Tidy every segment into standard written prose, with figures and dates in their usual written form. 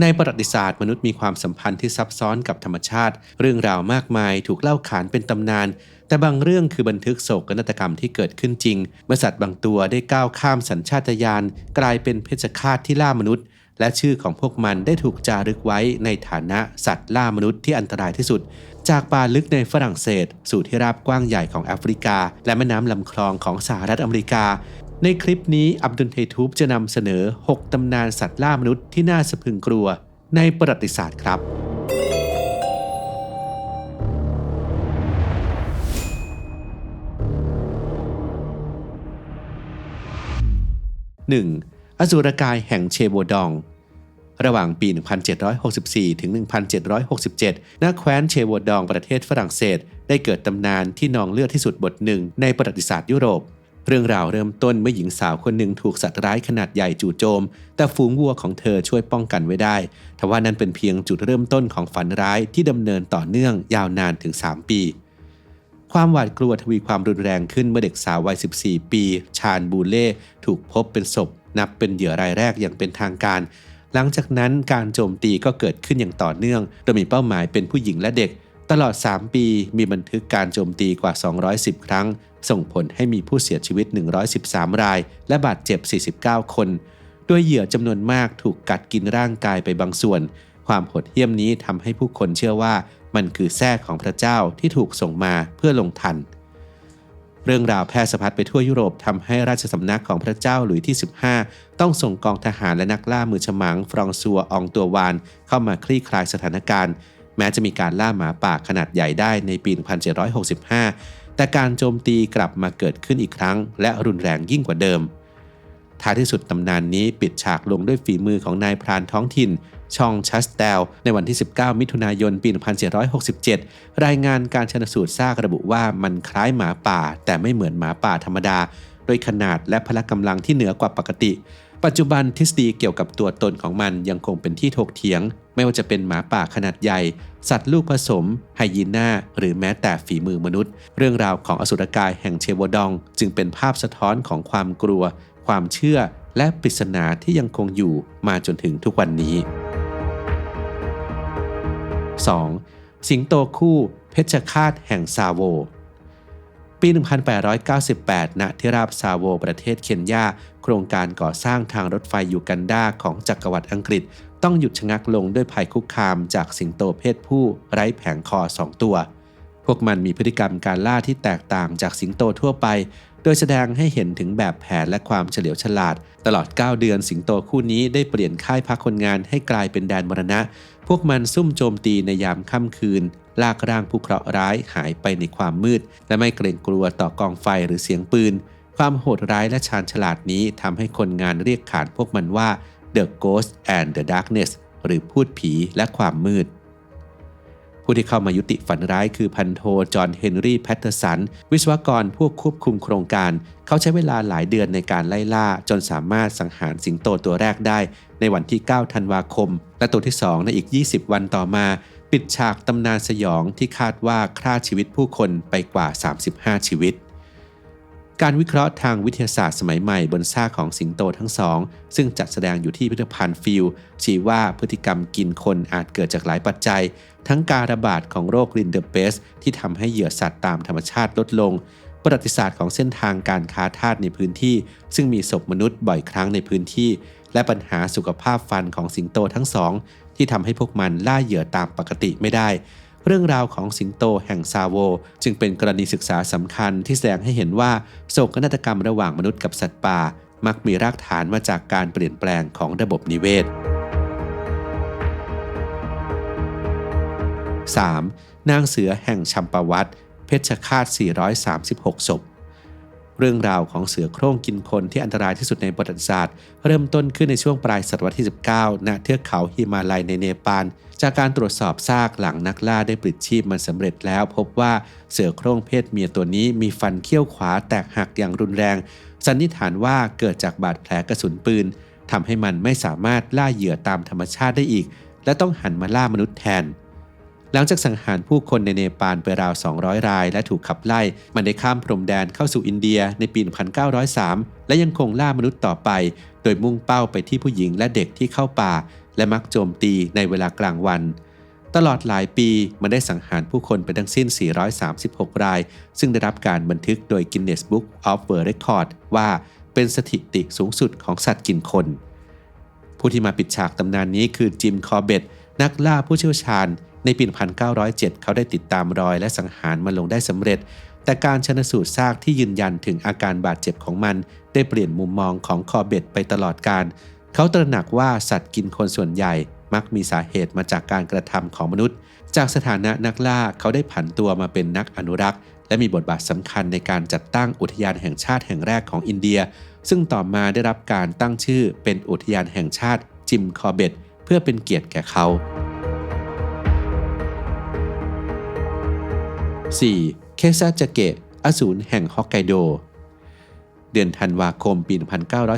ในประวัติศาสตร์มนุษย์มีความสัมพันธ์ที่ซับซ้อนกับธรรมชาติเรื่องราวมากมายถูกเล่าขานเป็นตำนานแต่บางเรื่องคือบันทึกโศกนาฏกรรมที่เกิดขึ้นจริงเมื่อสัตว์บางตัวได้ก้าวข้ามสัญชาตญาณกลายเป็นเพชฌฆาตที่ล่ามนุษย์และชื่อของพวกมันได้ถูกจารึกไว้ในฐานะสัตว์ล่ามนุษย์ที่อันตรายที่สุดจากป่าลึกในฝรั่งเศสสู่ที่ราบกว้างใหญ่ของแอฟริกาและแม่น้ำลำคลองของสหรัฐอเมริกาในคลิปนี้อับดุลไททูบจะนำเสนอ6ตำนานสัตว์ล่ามนุษย์ที่น่าสะพรึงกลัวในประวัติศาสตร์ครับ 1. อสูรกายแห่งเชโวดองระหว่างปี 1764 ถึง 1767 ณ แคว้นเชโวดองประเทศฝรั่งเศสได้เกิดตำนานที่นองเลือดที่สุดบทหนึ่งในประวัติศาสตร์ยุโรปเรื่องราวเริ่มต้นเมื่อหญิงสาวคนหนึ่งถูกสัตว์ร้ายขนาดใหญ่จู่โจมแต่ฝูงวัวของเธอช่วยป้องกันไว้ได้ทว่านั้นเป็นเพียงจุดเริ่มต้นของฝันร้ายที่ดำเนินต่อเนื่องยาวนานถึง 3 ปีความหวาดกลัวทวีความรุนแรงขึ้นเมื่อเด็กสาววัย 14 ปีชาญบูเล่ถูกพบเป็นศพนับเป็นเหยื่อรายแรกอย่างเป็นทางการหลังจากนั้นการโจมตีก็เกิดขึ้นอย่างต่อเนื่องโดยมีเป้าหมายเป็นผู้หญิงและเด็กตลอด 3 ปีมีบันทึกการโจมตีกว่า 210 ครั้งส่งผลให้มีผู้เสียชีวิต 113 รายและบาดเจ็บ 49 คนโดยเหยื่อจำนวนมากถูกกัดกินร่างกายไปบางส่วนความโหดเหี้ยมนี้ทำให้ผู้คนเชื่อว่ามันคือแทรกของพระเจ้าที่ถูกส่งมาเพื่อลงทันเรื่องราวแพร่สะพัดไปทั่วยุโรปทำให้ราชสำนักของพระเจ้าหลุยส์ที่ 15 ต้องส่งกองทหารและนักล่ามือฉมังฟรองซัวอองตัววานเข้ามาคลี่คลายสถานการณ์แม้จะมีการล่าหมาป่าขนาดใหญ่ได้ในปี 1765 แต่การโจมตีกลับมาเกิดขึ้นอีกครั้งและรุนแรงยิ่งกว่าเดิมท้ายที่สุดตำนานนี้ปิดฉากลงด้วยฝีมือของนายพรานท้องถิ่นชองชัสเตลในวันที่ 19 มิถุนายน ปี 1767 รายงานการชันสูตรซากระบุว่ามันคล้ายหมาป่าแต่ไม่เหมือนหมาป่าธรรมดาโดยขนาดและพละกำลังที่เหนือกว่าปกติปัจจุบันทฤษฎีเกี่ยวกับตัวตนของมันยังคงเป็นที่ถกเถียงไม่ว่าจะเป็นหมาป่าขนาดใหญ่สัตว์ลูกผสมไฮยีน่าหรือแม้แต่ฝีมือมนุษย์เรื่องราวของอสุรกายแห่งเชโวดองจึงเป็นภาพสะท้อนของความกลัวความเชื่อและปริศนาที่ยังคงอยู่มาจนถึงทุกวันนี้ 2. สิงโตคู่เพชฌฆาตแห่งซาโวปี 1898 ณ ที่ราบซาโวประเทศเคนยาโครงการก่อสร้างทางรถไฟยูกันดาของจักรวรรดิอังกฤษต้องหยุดชะงักลงด้วยภัยคุกคามจากสิงโตเพศผู้ไร้แผงคอ2 ตัวพวกมันมีพฤติกรรมการล่าที่แตกต่างจากสิงโตทั่วไปโดยแสดงให้เห็นถึงแบบแผนและความเฉลียวฉลาดตลอด 9 เดือนสิงโตคู่นี้ได้เปลี่ยนค่ายพักคนงานให้กลายเป็นแดนมรณะพวกมันซุ่มโจมตีในยามค่ำคืนลากร่างผู้เคราะห์ร้ายหายไปในความมืดและไม่เกรงกลัวต่อกองไฟหรือเสียงปืนความโหดร้ายและชาญฉลาดนี้ทำให้คนงานเรียกขานพวกมันว่า The Ghost and the Darkness หรือพูดผีและความมืดผู้ที่เข้ามายุติฝันร้ายคือพันโทจอห์นเฮนรี่แพตเทอร์สันวิศวกรผู้ควบคุมโครงการเขาใช้เวลาหลายเดือนในการไล่ล่าจนสามารถสังหารสิงโตตัวแรกได้ในวันที่ 9 ธันวาคมและตัวที่ 2 ในอีก 20 วันต่อมาปิดฉากตำนานสยองที่คาดว่าฆ่าชีวิตผู้คนไปกว่า 35 ชีวิตการวิเคราะห์ทางวิทยาศาสตร์สมัยใหม่บนซากของสิงโตทั้งสองซึ่งจัดแสดงอยู่ที่พิพิธภัณฑ์ฟิลด์ชี้ว่าพฤติกรรมกินคนอาจเกิดจากหลายปัจจัยทั้งการระบาดของโรครินเดอร์เปสที่ทำให้เหยื่อสัตว์ตามธรรมชาติลดลงประวัติศาสตร์ของเส้นทางการค้าทาสในพื้นที่ซึ่งมีศพมนุษย์บ่อยครั้งในพื้นที่และปัญหาสุขภาพฟันของสิงโตทั้งสองที่ทำให้พวกมันล่าเหยื่อตามปกติไม่ได้เรื่องราวของสิงโตแห่งซาโวจึงเป็นกรณีศึกษาสำคัญที่แสดงให้เห็นว่าโศกนาฏกรรมระหว่างมนุษย์กับสัตว์ป่ามักมีรากฐานมาจากการเปลี่ยนแปลงของระบบนิเวศ 3. นางเสือแห่งชัมปาวัตเพชฌฆาต 436 ศพเรื่องราวของเสือโคร่งกินคนที่อันตรายที่สุดในประวัติศาสตร์เริ่มต้นขึ้นในช่วงปลายศตวรรษที่ 19 ณ เทือกเขาฮิมาลัยในเนปาลจากการตรวจสอบซากหลังนักล่าได้ปลิดชีพมันสำเร็จแล้วพบว่าเสือโคร่งเพศเมียตัวนี้มีฟันเขี้ยวขวาแตกหักอย่างรุนแรงสันนิษฐานว่าเกิดจากบาดแผลกระสุนปืนทำให้มันไม่สามารถล่าเหยื่อตามธรรมชาติได้อีกและต้องหันมาล่ามนุษย์แทนหลังจากสังหารผู้คนในเนปาลไปราว 200 รายและถูกขับไล่มันได้ข้ามพรมแดนเข้าสู่อินเดียในปี 1903 และยังคงล่ามนุษย์ต่อไปโดยมุ่งเป้าไปที่ผู้หญิงและเด็กที่เข้าป่า และมักโจมตีในเวลากลางวันตลอดหลายปีมันได้สังหารผู้คนไปทั้งสิ้น436รายซึ่งได้รับการบันทึกโดย Guinness Book of World Records ว่าเป็นสถิติสูงสุดของสัตว์กินคนผู้ที่มาปิดฉากตำนานนี้คือจิมคอร์เบตนักล่าผู้เชี่ยวชาญในปี 1907 เขาได้ติดตามรอยและสังหารมันลงได้สำเร็จแต่การชันสูตรซากที่ยืนยันถึงอาการบาดเจ็บของมันได้เปลี่ยนมุมมองของคอร์เบตไปตลอดกาลเขาตระหนักว่าสัตว์กินคนส่วนใหญ่มักมีสาเหตุมาจากการกระทำของมนุษย์จากสถานะนักล่าเขาได้ผันตัวมาเป็นนักอนุรักษ์และมีบทบาทสำคัญในการจัดตั้งอุทยานแห่งชาติแห่งแรกของอินเดียซึ่งต่อมาได้รับการตั้งชื่อเป็นอุทยานแห่งชาติจิมคอร์เบตเพื่อเป็นเกียรติแก่เขา 4. เคซาจะเกะอสูรแห่งฮอกไกโดเดือนธันวาคมปี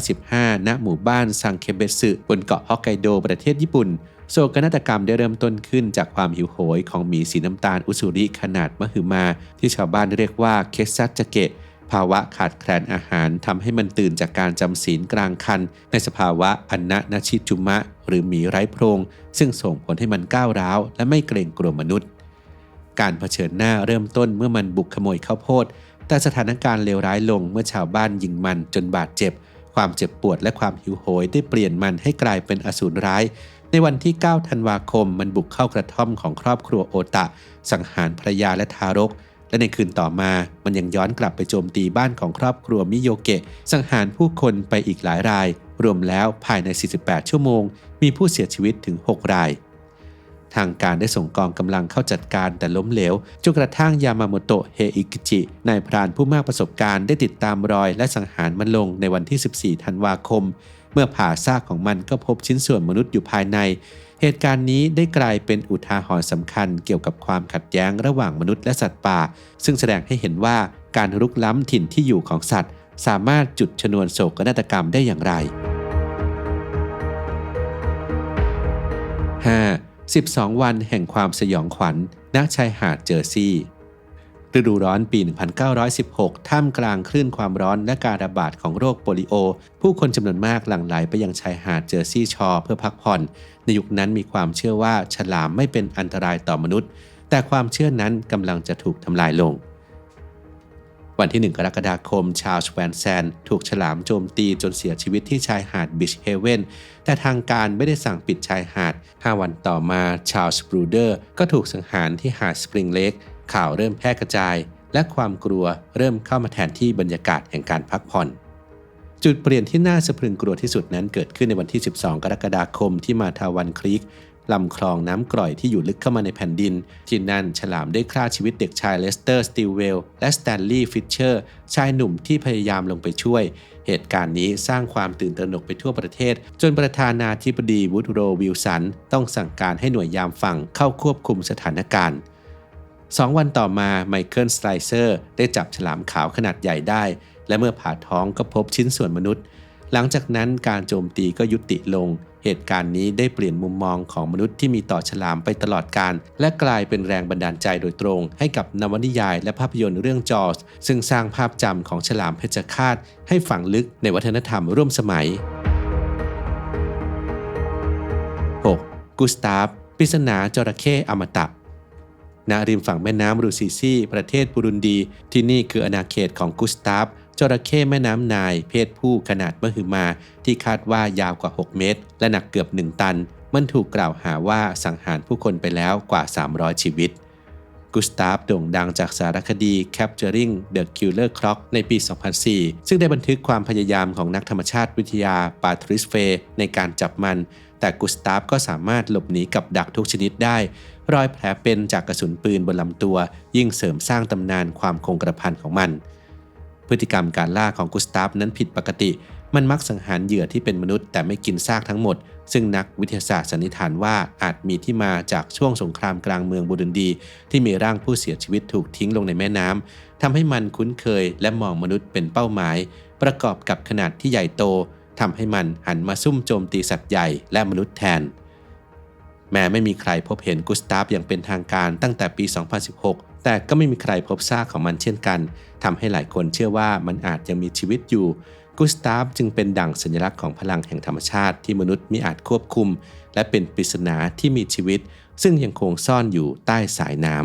1915 ณ หมู่บ้านซังเคเบสึบนเกาะฮอกไกโดประเทศญี่ปุ่นโศกนาฏกรรมได้เริ่มต้นขึ้นจากความหิวโหยของหมีสีน้ำตาลอุซุริขนาดมหึมาที่ชาวบ้านเรียกว่าเคซาจะเกะภาวะขาดแคลนอาหารทำให้มันตื่นจากการจำศีลกลางคันในสภาวะอันนะนาชิจุมะหรือหมีไร้โพรงซึ่งส่งผลให้มันก้าวร้าวและไม่เกรงกลัวมนุษย์การเผชิญหน้าเริ่มต้นเมื่อมันบุกขโมยข้าวโพดแต่สถานการณ์เลวร้ายลงเมื่อชาวบ้านยิงมันจนบาดเจ็บความเจ็บปวดและความหิวโหยได้เปลี่ยนมันให้กลายเป็นอสูรร้ายในวันที่ 9 ธันวาคมมันบุกเข้ากระท่อมของครอบครัวโอตะสังหารภรรยาและทารกและในคืนต่อมามันยังย้อนกลับไปโจมตีบ้านของครอบครัวมิโยเกะสังหารผู้คนไปอีกหลายรายรวมแล้วภายใน 48 ชั่วโมงมีผู้เสียชีวิตถึง 6 รายทางการได้ส่งกองกำลังเข้าจัดการแต่ล้มเหลวจนกระทั่งยามาโมโตะเฮอิกิจินายพรานผู้มากประสบการณ์ได้ติดตามรอยและสังหารมันลงในวันที่ 14 ธันวาคมเมื่อผ่าซากของมันก็พบชิ้นส่วนมนุษย์อยู่ภายในเหตุการณ์นี้ได้กลายเป็นอุทาหรณ์สำคัญเกี่ยวกับความขัดแย้งระหว่างมนุษย์และสัตว์ป่าซึ่งแสดงให้เห็นว่าการรุกล้ำถิ่นที่อยู่ของสัตว์สามารถจุดชนวนโศกนาฏกรรมได้อย่างไร 5. 12 วันแห่งความสยองขวัญณชายหาดเจอร์ซีย์ฤดูร้อนปี 1916 ท่ามกลางคลื่นความร้อนและการระบาดของโรคโปลิโอผู้คนจำนวนมากหลั่งไหลไปยังชายหาดเจอร์ซีย์ชอร์เพื่อพักผ่อนในยุคนั้นมีความเชื่อว่าฉลามไม่เป็นอันตรายต่อมนุษย์แต่ความเชื่อนั้นกำลังจะถูกทำลายลงวันที่ 1 กรกฎาคมชาร์ลส์แวนแซนถูกฉลามโจมตีจนเสียชีวิตที่ชายหาดบิชเฮเวนแต่ทางการไม่ได้สั่งปิดชายหาด5 วันต่อมาชาร์ลส์บรูเดอร์ก็ถูกสังหารที่หาดสปริงเลคข่าวเริ่มแพร่กระจายและความกลัวเริ่มเข้ามาแทนที่บรรยากาศแห่งการพักผ่อนจุดเปลี่ยนที่น่าสะพรึงกลัวที่สุดนั้นเกิดขึ้นในวันที่ 12 กรกฎาคมที่มาทาวันครีกลำคลองน้ำกร่อยที่อยู่ลึกเข้ามาในแผ่นดินที่นั่นฉลามได้ฆ่าชีวิตเด็กชายเลสเตอร์สติลเวลและสแตนลีย์ฟิชเชอร์ชายหนุ่มที่พยายามลงไปช่วยเหตุการณ์นี้สร้างความตื่นตระหนกไปทั่วประเทศจนประธานาธิบดีวูดโรว์วิลสันต้องสั่งการให้หน่วยยามฝั่งเข้าควบคุมสถานการณ์2 วันต่อมาไมเคิลสไตรเซอร์ได้จับฉลามขาวขนาดใหญ่ได้และเมื่อผ่าท้องก็พบชิ้นส่วนมนุษย์หลังจากนั้นการโจมตีก็ยุติลงเหตุการณ์นี้ได้เปลี่ยนมุมมองของมนุษย์ที่มีต่อฉลามไปตลอดกาลและกลายเป็นแรงบันดาลใจโดยตรงให้กับนวนิยายและภาพยนตร์เรื่องจอร์จซึ่งสร้างภาพจำของฉลามเพชฌฆาตให้ฝังลึกในวัฒนธรรมร่วมสมัย 6. กุสตาฟปริศนาจระเข้อมตะณริมฝั่งแม่น้ำรูซิซีประเทศบุรุนดีที่นี่คืออาณาเขตของกุสตาฟจระเข้แม่น้ำไนล์เพศผู้ขนาดมหึมาที่คาดว่ายาวกว่า6 เมตรและหนักเกือบ1 ตันมันถูกกล่าวหาว่าสังหารผู้คนไปแล้วกว่า300 ชีวิตกุสตาฟโด่งดังจากสารคดี Capturing the Killer Croc ในปี 2004 ซึ่งได้บันทึกความพยายามของนักธรรมชาติวิทยาปาทริสเฟย์ในการจับมันแต่กุสตาฟก็สามารถหลบหนีกับดักทุกชนิดได้รอยแผลเป็นจากกระสุนปืนบนลำตัวยิ่งเสริมสร้างตำนานความคงกระพันของมันพฤติกรรมการล่าของกุสตาฟนั้นผิดปกติมันมักสังหารเหยื่อที่เป็นมนุษย์แต่ไม่กินซากทั้งหมดซึ่งนักวิทยาศาสตร์สันนิษฐานว่าอาจมีที่มาจากช่วงสงครามกลางเมืองบูรุนดีที่มีร่างผู้เสียชีวิตถูกทิ้งลงในแม่น้ำทำให้มันคุ้นเคยและมองมนุษย์เป็นเป้าหมายประกอบกับขนาดที่ใหญ่โตทำให้มันหันมาซุ่มโจมตีสัตว์ใหญ่และมนุษย์แทนแม้ไม่มีใครพบเห็นกุสตาฟอย่างเป็นทางการตั้งแต่ปี 2016 แต่ก็ไม่มีใครพบซากของมันเช่นกันทำให้หลายคนเชื่อว่ามันอาจยังมีชีวิตอยู่ กุสตาฟจึงเป็นดั่งสัญลักษณ์ของพลังแห่งธรรมชาติที่มนุษย์มิอาจควบคุมและเป็นปริศนาที่มีชีวิตซึ่งยังคงซ่อนอยู่ใต้สายน้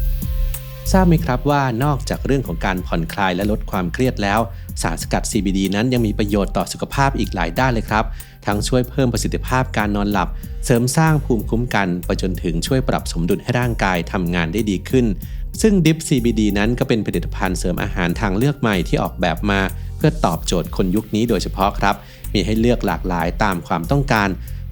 ำทราบไหมครับว่านอกจากเรื่องของการผ่อนคลายและลดความเครียดแล้วสารสกัด CBD นั้นยังมีประโยชน์ต่อสุขภาพอีกหลายด้านเลยครับทั้งช่วยเพิ่มประสิทธิภาพการนอนหลับเสริมสร้างภูมิคุ้มกันไปจนถึงช่วยปรับสมดุลให้ร่างกายทำงานได้ดีขึ้นซึ่ง Dip CBD นั้นก็เป็นผลิตภัณฑ์เสริมอาหารทางเลือกใหม่ที่ออกแบบมาเพื่อตอบโจทย์คนยุคนี้โดยเฉพาะครับมีให้เลือกหลากหลายตามความต้องการ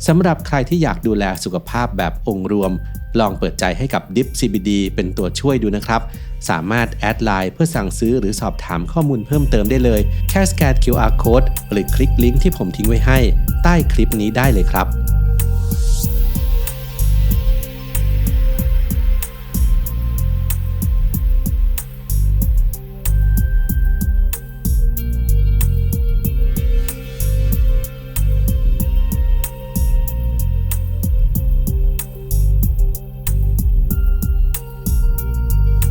สำหรับใครที่อยากดูแลสุขภาพแบบองค์รวมลองเปิดใจให้กับ Dip CBD เป็นตัวช่วยดูนะครับสามารถแอดไลน์เพื่อสั่งซื้อหรือสอบถามข้อมูลเพิ่มเติมได้เลยแค่สแกน QR Code หรือคลิกลิงก์ที่ผมทิ้งไว้ให้ใต้คลิปนี้ได้เลยครับ